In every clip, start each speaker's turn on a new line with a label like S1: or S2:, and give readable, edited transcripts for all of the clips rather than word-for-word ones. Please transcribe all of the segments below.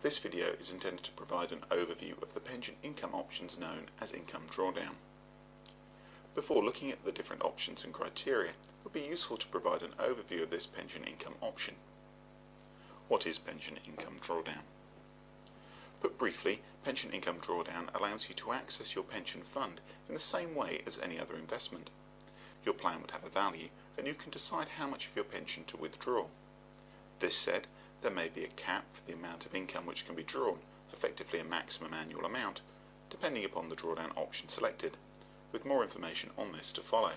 S1: This video is intended to provide an overview of the pension income options known as income drawdown. Before looking at the different options and criteria, it would be useful to provide an overview of this pension income option. What is pension income drawdown? Put briefly, pension income drawdown allows you to access your pension fund in the same way as any other investment. Your plan would have a value and you can decide how much of your pension to withdraw. This said, there may be a cap for the amount of income which can be drawn, effectively a maximum annual amount, depending upon the drawdown option selected, with more information on this to follow.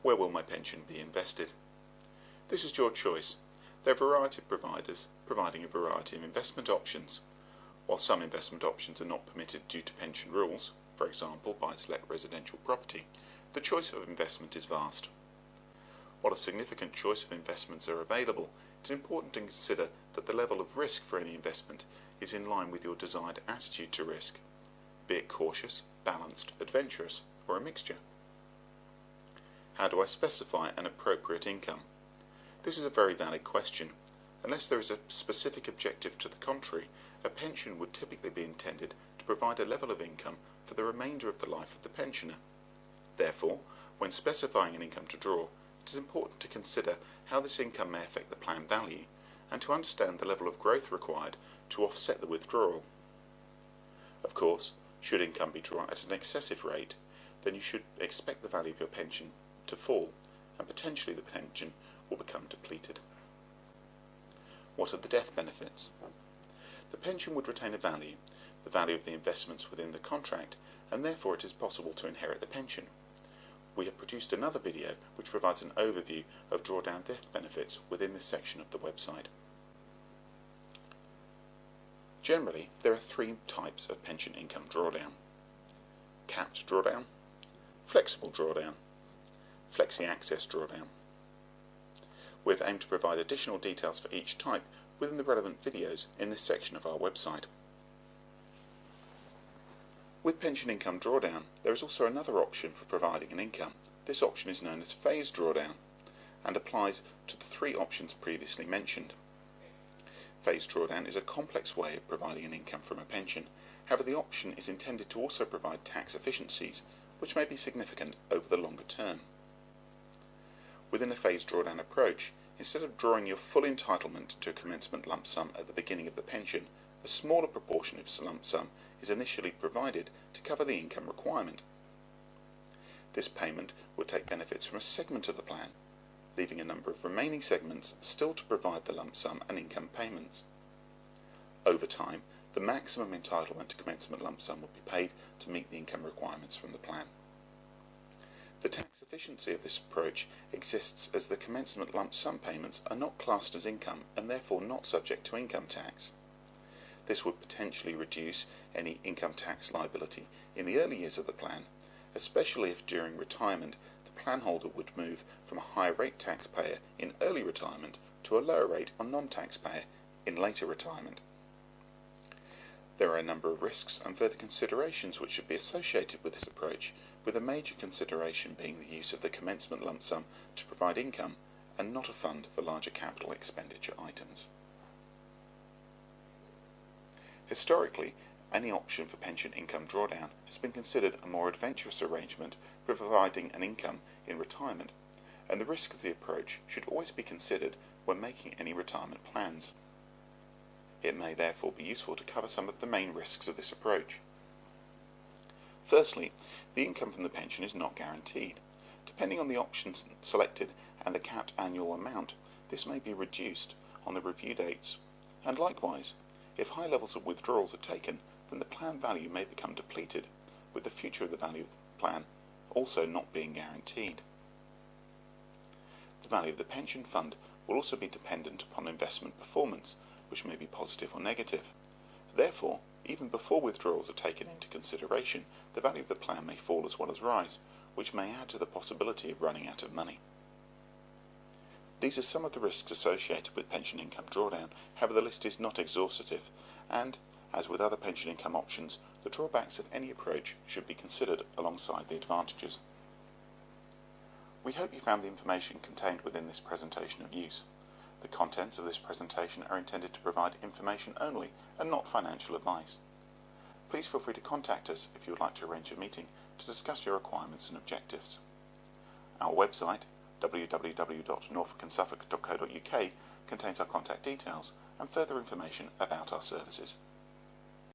S1: Where will my pension be invested? This is your choice. There are a variety of providers providing a variety of investment options. While some investment options are not permitted due to pension rules, for example buy-to-let residential property, the choice of investment is vast. While a significant choice of investments are available, it is important to consider that the level of risk for any investment is in line with your desired attitude to risk, be it cautious, balanced, adventurous, or a mixture. How do I specify an appropriate income? This is a very valid question. Unless there is a specific objective to the contrary, a pension would typically be intended to provide a level of income for the remainder of the life of the pensioner. Therefore, when specifying an income to draw, it is important to consider how this income may affect the plan value and to understand the level of growth required to offset the withdrawal. Of course, should income be drawn at an excessive rate, then you should expect the value of your pension to fall and potentially the pension will become depleted. What are the death benefits? The pension would retain a value, the value of the investments within the contract, and therefore it is possible to inherit the pension. We have produced another video which provides an overview of drawdown death benefits within this section of the website. Generally, there are three types of pension income drawdown: capped drawdown, flexible drawdown, flexi-access drawdown. We have aimed to provide additional details for each type within the relevant videos in this section of our website. With pension income drawdown, there is also another option for providing an income. This option is known as phased drawdown and applies to the three options previously mentioned. Phased drawdown is a complex way of providing an income from a pension. However, the option is intended to also provide tax efficiencies, which may be significant over the longer term. Within a phased drawdown approach, instead of drawing your full entitlement to a commencement lump sum at the beginning of the pension, a smaller proportion of lump sum is initially provided to cover the income requirement. This payment will take benefits from a segment of the plan, leaving a number of remaining segments still to provide the lump sum and income payments. Over time, the maximum entitlement to commencement lump sum will be paid to meet the income requirements from the plan. The tax efficiency of this approach exists as the commencement lump sum payments are not classed as income and therefore not subject to income tax. This would potentially reduce any income tax liability in the early years of the plan, especially if during retirement the plan holder would move from a higher rate taxpayer in early retirement to a lower rate on non-taxpayer in later retirement. There are a number of risks and further considerations which should be associated with this approach, with a major consideration being the use of the commencement lump sum to provide income and not a fund for larger capital expenditure items. Historically, any option for pension income drawdown has been considered a more adventurous arrangement providing an income in retirement, and the risk of the approach should always be considered when making any retirement plans. It may therefore be useful to cover some of the main risks of this approach. Firstly, the income from the pension is not guaranteed. Depending on the options selected and the capped annual amount, this may be reduced on the review dates, and likewise, if high levels of withdrawals are taken, then the plan value may become depleted, with the future of the value of the plan also not being guaranteed. The value of the pension fund will also be dependent upon investment performance, which may be positive or negative. Therefore, even before withdrawals are taken into consideration, the value of the plan may fall as well as rise, which may add to the possibility of running out of money. These are some of the risks associated with pension income drawdown. However, the list is not exhaustive, and, as with other pension income options, the drawbacks of any approach should be considered alongside the advantages. We hope you found the information contained within this presentation of use. The contents of this presentation are intended to provide information only and not financial advice. Please feel free to contact us if you would like to arrange a meeting to discuss your requirements and objectives. Our website, www.norfolkandsuffolk.co.uk, contains our contact details and further information about our services.